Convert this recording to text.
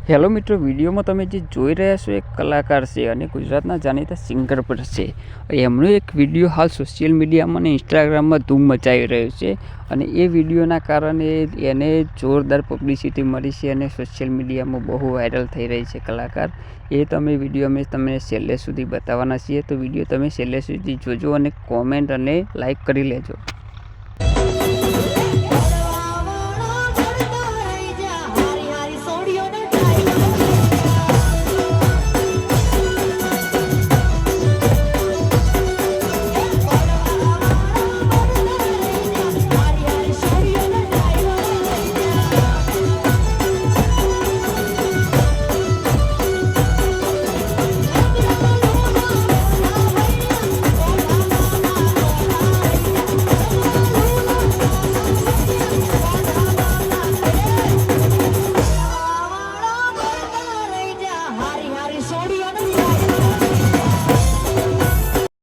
Hello મિત્રો, વિડીયોમાં તમે જે જોઈ રહ્યા છો એક કલાકાર છે અને ગુજરાતના જાણીતા સિંગર પણ છે. એમનો એક વિડીયો હાલ સોશિયલ મીડિયામાં અને ઇન્સ્ટાગ્રામમાં ધૂમ મચાવી રહ્યો છે અને એ વિડીયોના કારણે એને જોરદાર પબ્લિસિટી મળી છે અને સોશિયલ મીડિયામાં બહુ વાયરલ થઈ રહી છે કલાકાર. એ વિડીયો અમે તમને છેલ્લે સુધી બતાવવાના છીએ, તો વિડીયો તમે છેલ્લે સુધી જોજો અને કોમેન્ટ અને લાઈક કરી લેજો.